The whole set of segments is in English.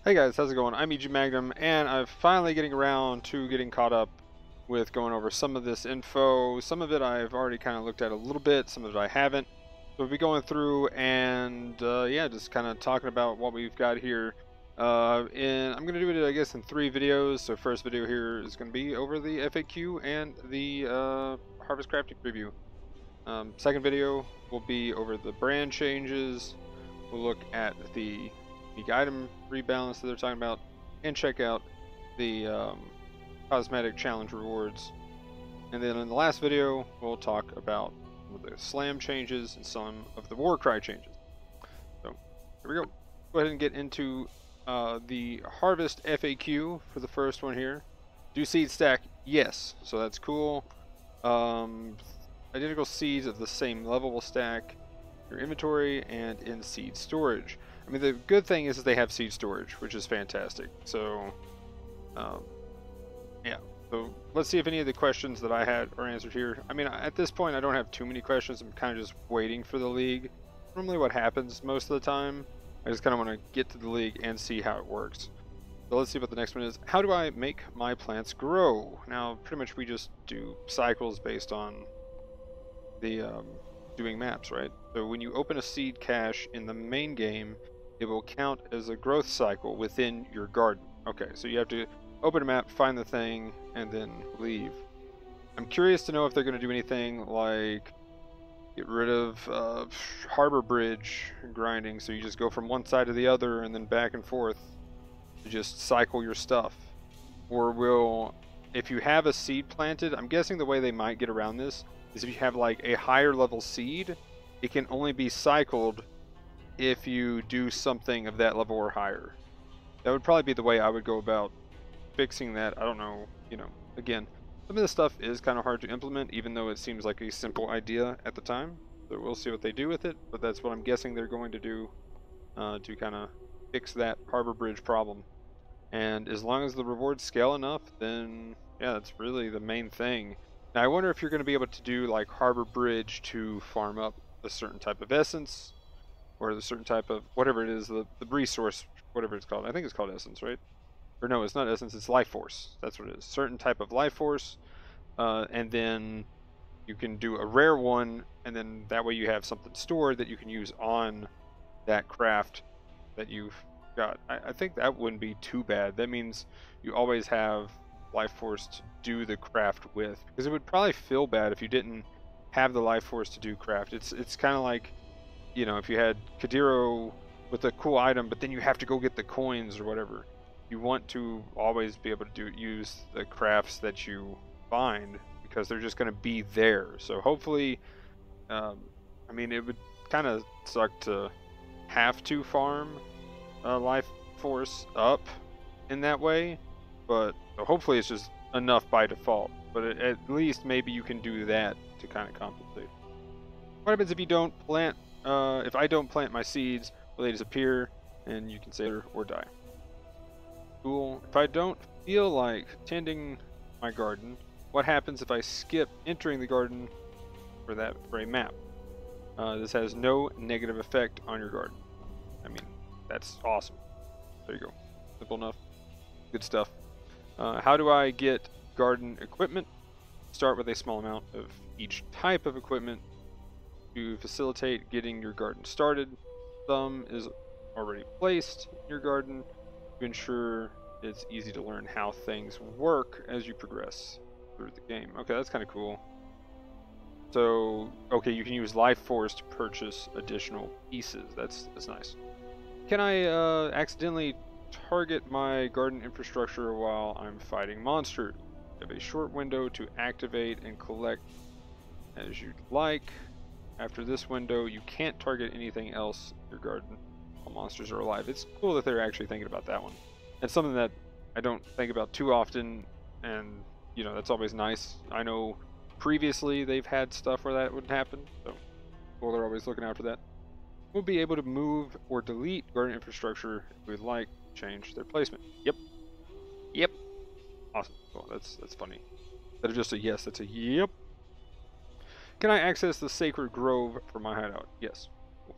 Hey guys, how's it going? I'm EG Magnum, and I'm finally getting around to getting caught up with going over some of this info. Some of it I've already kind of looked at a little bit, some of it I haven't. So we'll be going through and yeah, just kind of talking about what we've got here. And I'm going to do it, I guess, in 3 videos. So first video here is going to be over the FAQ and the Harvest Crafting preview. Second video will be over the brand changes. We'll look at the unique item rebalance that they're talking about, and check out the cosmetic challenge rewards. And then in the last video, we'll talk about the slam changes and some of the Warcry changes. So here we go. Go ahead and get into the harvest FAQ for the first one here. Do seed stack? Yes. So that's cool. Identical seeds of the same level will stack your inventory and in seed storage. I mean, the good thing is that they have seed storage, which is fantastic. So, yeah. So let's see if any of the questions that I had are answered here. I mean, at this point, I don't have too many questions. I'm kind of just waiting for the league. Normally what happens most of the time, I just kind of want to get to the league and see how it works. So let's see what the next one is. How do I make my plants grow? Now, pretty much we just do cycles based on the doing maps, right? So when you open a seed cache in the main game, it will count as a growth cycle within your garden. Okay, so you have to open a map, find the thing, and then leave. I'm curious to know if they're going to do anything like get rid of harbor bridge grinding, so you just go from one side to the other and then back and forth to just cycle your stuff. Or will, if you have a seed planted, I'm guessing the way they might get around this is if you have like a higher level seed, it can only be cycled if you do something of that level or higher. That would probably be the way I would go about fixing that. I don't know, you know, again, some of this stuff is kind of hard to implement, even though it seems like a simple idea at the time. So we'll see what they do with it, but that's what I'm guessing they're going to do to kind of fix that harbor bridge problem. And as long as the rewards scale enough, then yeah, that's really the main thing. Now I wonder if you're going to be able to do like harbor bridge to farm up a certain type of essence, or the certain type of whatever it is, the resource, whatever it's called. I think it's called essence, right? Or no, it's not essence, it's life force. That's what it is. Certain type of life force, and then you can do a rare one, and then that way you have something stored that you can use on that craft that you've got. I think that wouldn't be too bad. That means you always have life force to do the craft with, because it would probably feel bad if you didn't have the life force to do craft. It's kind of like, you know, if you had Kadiro with a cool item, but then you have to go get the coins or whatever. You want to always be able to use the crafts that you find, because they're just going to be there. So hopefully, I mean, it would kind of suck to have to farm life force up in that way, but hopefully it's just enough by default. But at least maybe you can do that to kind of compensate. What happens if you don't plant? If I don't plant my seeds, will they disappear and you can save or die? Cool. If I don't feel like tending my garden, what happens if I skip entering the garden for a map? This has no negative effect on your garden. I mean, that's awesome. There you go. Simple enough. Good stuff. How do I get garden equipment? Start with a small amount of each type of equipment to facilitate getting your garden started. Some is already placed in your garden to ensure it's easy to learn how things work as you progress through the game. Okay, that's kind of cool. So, okay, you can use life force to purchase additional pieces. That's nice. Can I accidentally target my garden infrastructure while I'm fighting monsters? You have a short window to activate and collect as you'd like. After this window, you can't target anything else in your garden while monsters are alive. It's cool that they're actually thinking about that one. It's something that I don't think about too often, and you know, that's always nice. I know previously they've had stuff where that would happen, so cool, they're always looking out for that. We'll be able to move or delete garden infrastructure if we'd like to change their placement. Yep. Yep. Awesome. Cool. That's funny. That is just a yes, that's a yep. Can I access the Sacred Grove for my hideout? Yes. Cool.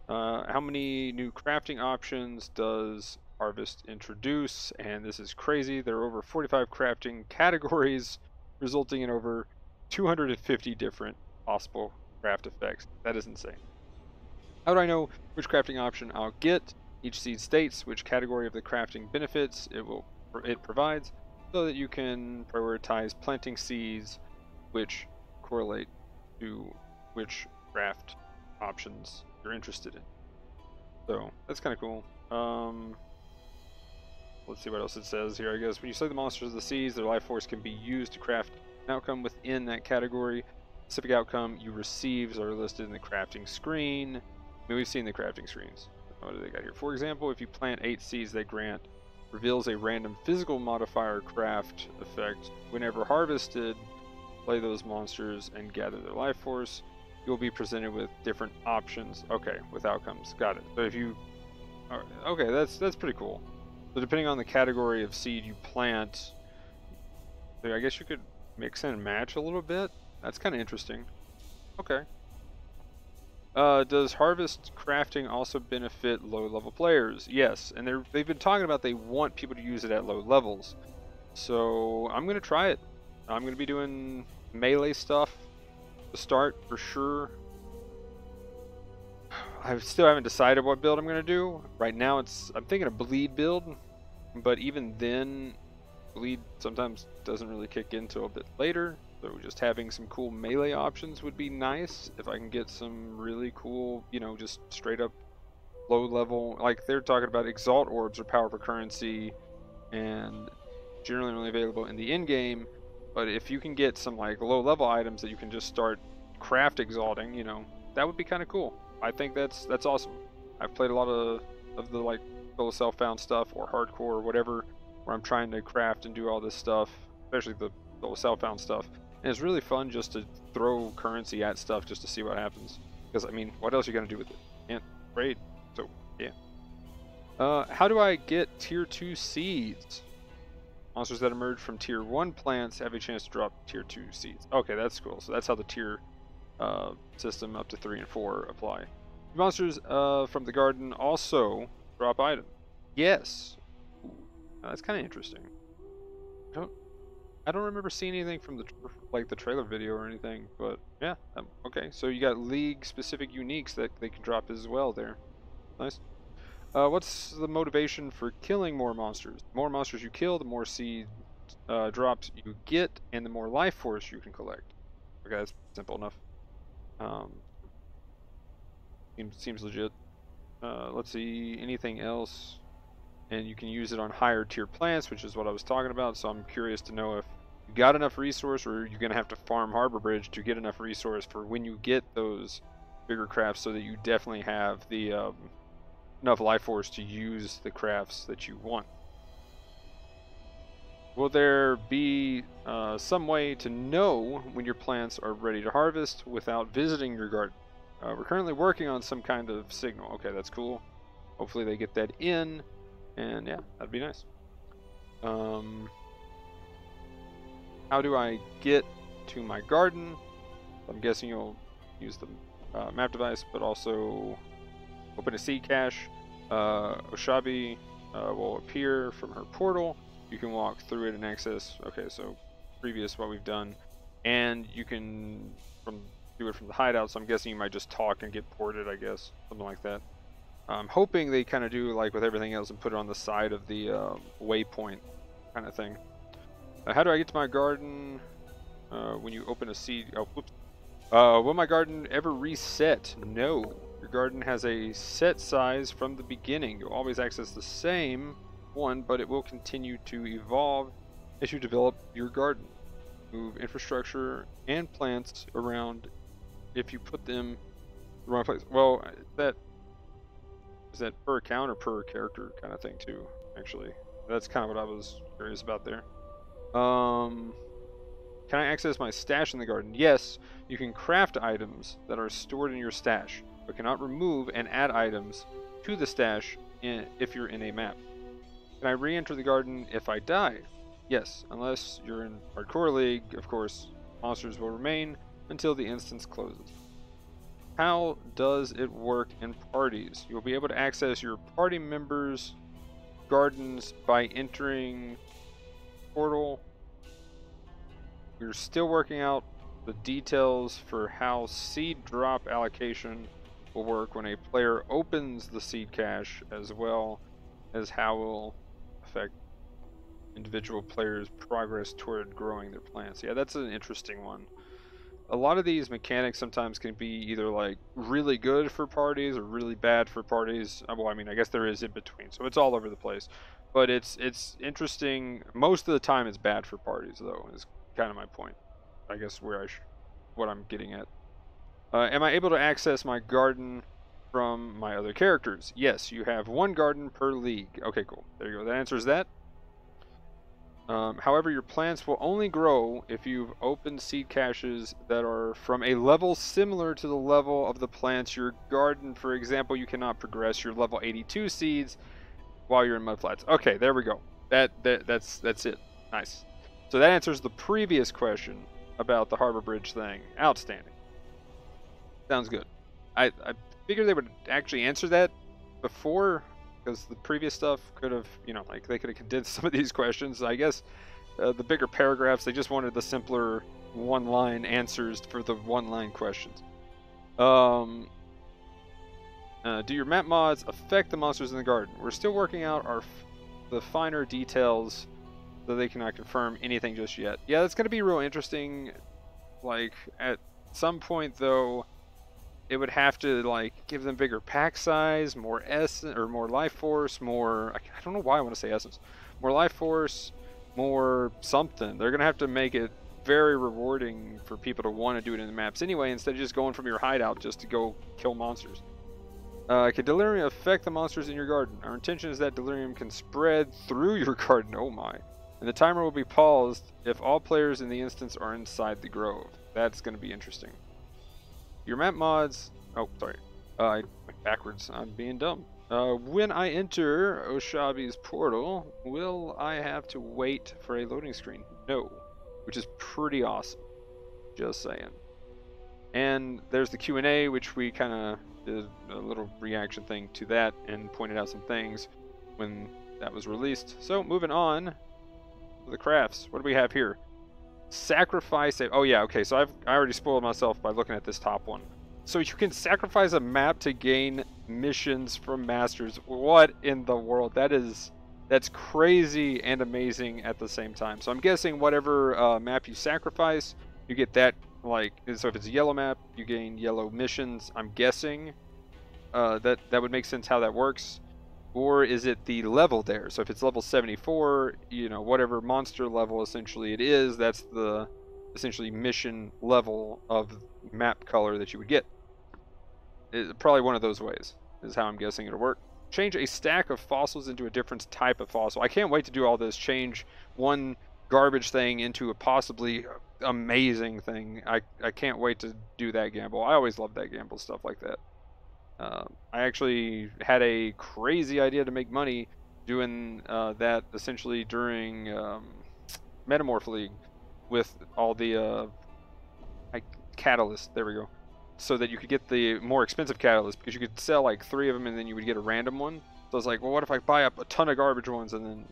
How many new crafting options does Harvest introduce? And this is crazy. There are over 45 crafting categories, resulting in over 250 different possible craft effects. That is insane. How do I know which crafting option I'll get? Each seed states which category of the crafting benefits it provides, so that you can prioritize planting seeds which correlate to which craft options you're interested in. So that's kind of cool. Let's see what else it says here. I guess when you slay the monsters of the seas, their life force can be used to craft an outcome within that category. Specific outcome you receive are listed in the crafting screen. I mean, we've seen the crafting screens. What do they got here? For example, if you plant 8 seeds, they grant reveals a random physical modifier craft effect. Whenever harvested, play those monsters and gather their life force. You'll be presented with different options. Okay, with outcomes. Got it. So if you... Okay, that's pretty cool. So depending on the category of seed you plant, I guess you could mix and match a little bit. That's kind of interesting. Okay. Does harvest crafting also benefit low-level players? Yes, and they've been talking about they want people to use it at low levels. So I'm going to try it. I'm going to be doing melee stuff to start for sure. I still haven't decided what build I'm going to do. Right now I'm thinking a bleed build, but even then bleed sometimes doesn't really kick in until a bit later. So just having some cool melee options would be nice if I can get some really cool, you know, just straight up low level, like they're talking about exalt orbs or power per currency and generally only available in the end game. But if you can get some like low level items that you can just start craft exalting, you know, that would be kind of cool. I think that's awesome. I've played a lot of the like solo self-found stuff or hardcore or whatever, where I'm trying to craft and do all this stuff, especially the solo self-found stuff. And it's really fun just to throw currency at stuff just to see what happens. Because I mean, what else are you gonna do with it? Can't trade. So yeah. How do I get tier 2 seeds? Monsters that emerge from tier 1 plants have a chance to drop tier 2 seeds. Okay, that's cool. So that's how the tier system up to 3 and 4 apply. Monsters from the garden also drop items. Yes. Ooh, that's kind of interesting. I don't remember seeing anything from the trailer video or anything, but yeah. Okay, so you got league specific uniques that they can drop as well there. Nice. What's the motivation for killing more monsters? The more monsters you kill, the more seed drops you get, and the more life force you can collect. Okay, that's simple enough. Seems legit. Let's see, anything else? And you can use it on higher tier plants, which is what I was talking about. So I'm curious to know if you got enough resource, or you're gonna have to farm Harbor Bridge to get enough resource for when you get those bigger crafts, so that you definitely have the enough life force to use the crafts that you want. Will there be some way to know when your plants are ready to harvest without visiting your garden? We're currently working on some kind of signal. Okay, that's cool. Hopefully they get that in, and yeah, that'd be nice. How do I get to my garden? I'm guessing you'll use the map device, but also open a seed cache. Oshabi will appear from her portal. You can walk through it and access. Okay, so previous what we've done, and you can do it from the hideout. So I'm guessing you might just talk and get ported. I guess something like that. I'm hoping they kind of do like with everything else and put it on the side of the waypoint kind of thing. How do I get to my garden? When you open a seed. Oh, whoops. Will my garden ever reset? No. Your garden has a set size from the beginning. You'll always access the same one, but it will continue to evolve as you develop your garden. Move infrastructure and plants around if you put them in the wrong place. Well, is that per account or per character kind of thing too, actually. That's kind of what I was curious about there. Can I access my stash in the garden? Yes, you can craft items that are stored in your stash, but cannot remove and add items to the stash if you're in a map. Can I re-enter the garden if I die? Yes, unless you're in Hardcore League, of course, monsters will remain until the instance closes. How does it work in parties? You'll be able to access your party members' gardens by entering portal. We're still working out the details for how seed drop allocation will work when a player opens the seed cache, as well as how it will affect individual players' progress toward growing their plants. Yeah, that's an interesting one. A lot of these mechanics sometimes can be either like really good for parties or really bad for parties. Well, I mean, I guess there is in between, so it's all over the place. But it's interesting. Most of the time, it's bad for parties, though. Is kind of my point. I guess what I'm getting at. Am I able to access my garden from my other characters? Yes, you have one garden per league. Okay, cool. There you go. That answers that. However, your plants will only grow if you've opened seed caches that are from a level similar to the level of the plants your garden. For example, you cannot progress your level 82 seeds while you're in mudflats. Okay, there we go. That's it. Nice. So that answers the previous question about the Harbor Bridge thing. Outstanding. Sounds good. I figured they would actually answer that before, because the previous stuff could have, like they could have condensed some of these questions. I guess the bigger paragraphs, they just wanted the simpler one-line answers for the one-line questions. Do your map mods affect the monsters in the garden? We're still working out the finer details, so they cannot confirm anything just yet. Yeah, that's going to be real interesting. Like, at some point, though, it would have to like give them bigger pack size, more essence or more life force, more I don't know why I want to say essence, more life force, more something. They're gonna have to make it very rewarding for people to want to do it in the maps anyway, instead of just going from your hideout just to go kill monsters. Can delirium affect the monsters in your garden? Our intention is that delirium can spread through your garden. Oh my. And the timer will be paused if all players in the instance are inside the grove. That's going to be interesting. Your map mods... Oh, sorry. I went backwards. I'm being dumb. When I enter Oshabi's portal, will I have to wait for a loading screen? No. Which is pretty awesome. Just saying. And there's the Q&A, which we kind of did a little reaction thing to that and pointed out some things when that was released. So, moving on to the crafts. What do we have here? Sacrifice a... Oh yeah, okay, so I already spoiled myself by looking at this top one. So you can sacrifice a map to gain missions from masters. What in the world? That's crazy and amazing at the same time. So I'm guessing whatever map you sacrifice, you get that, like, so if it's a yellow map, you gain yellow missions. I'm guessing that would make sense how that works. Or is it the level there? So if it's level 74, whatever monster level essentially it is, that's the essentially mission level of map color that you would get. Probably one of those ways is how I'm guessing it'll work. Change a stack of fossils into a different type of fossil. I can't wait to do all this. Change one garbage thing into a possibly amazing thing. I can't wait to do that gamble. I always love that gamble, stuff like that. I actually had a crazy idea to make money doing that essentially during Metamorph League with all the catalysts. There we go. So that you could get the more expensive catalysts, because you could sell like 3 of them and then you would get a random one. So I was like, well, what if I buy up a ton of garbage ones and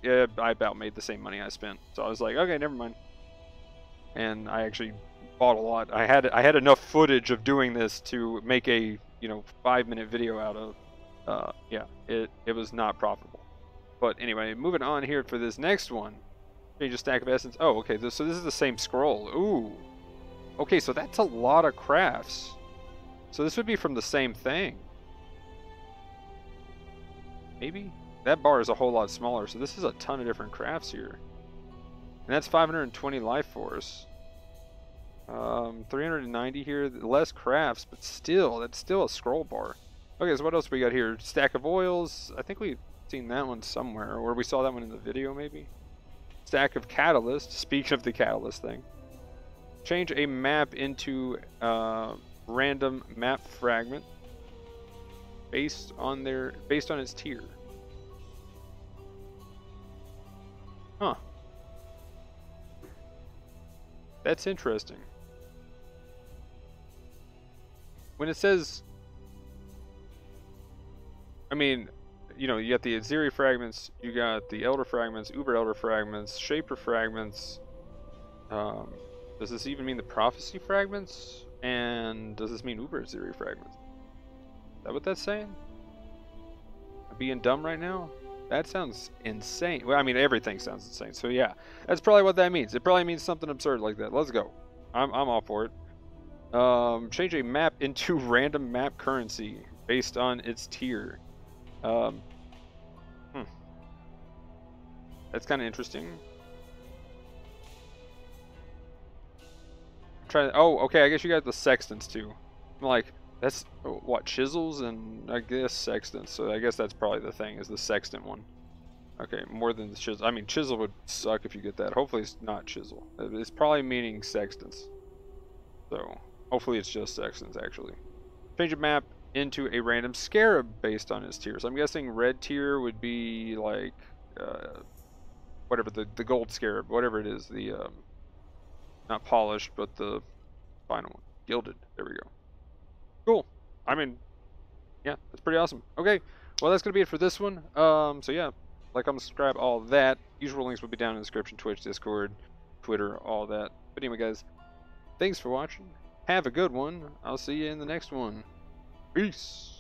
I about made the same money I spent. So I was like, okay, never mind. And I actually bought a lot. I had enough footage of doing this to make a 5-minute video out of. Yeah, it was not profitable. But anyway, moving on here for this next one. Change a stack of essence. Oh, okay. So this is the same scroll. Ooh. Okay, so that's a lot of crafts. So this would be from the same thing. Maybe? That bar is a whole lot smaller, so this is a ton of different crafts here. And that's 520 life force. 390 here. Less crafts, but still, that's still a scroll bar. Okay, so what else we got here? Stack of oils. I think we've seen that one somewhere, or we saw that one in the video, maybe. Stack of catalyst. Speaking of the catalyst thing. Change a map into random map fragment based on its tier. Huh. That's interesting. when it says, I mean, you know, you got the Aziri fragments, you got the Elder fragments, Uber Elder fragments, Shaper fragments. Does this even mean the Prophecy fragments? And does this mean Uber Aziri fragments? Is that what that's saying? Am I being dumb right now? That sounds insane. Well, I mean, everything sounds insane. So yeah, that's probably what that means. It probably means something absurd like that. Let's go. I'm all for it. Change a map into random map currency based on its tier. That's kind of interesting. Oh, okay, I guess you got the sextants too. I'm like, that's what, chisels and I guess sextants. So I guess that's probably the thing, is the sextant one. Okay, more than the chisel. I mean, chisel would suck if you get that. Hopefully it's not chisel. It's probably meaning sextants. So hopefully it's just sextants actually. Change a map into a random scarab based on its tier. So I'm guessing red tier would be like whatever the gold scarab, whatever it is, the not polished, but the final one, gilded. There we go. Cool. I mean, yeah, that's pretty awesome. Okay, well that's gonna be it for this one. So yeah, like, comment, subscribe, all that. Usual links will be down in the description: Twitch, Discord, Twitter, all that. But anyway, guys, thanks for watching. Have a good one. I'll see you in the next one. Peace.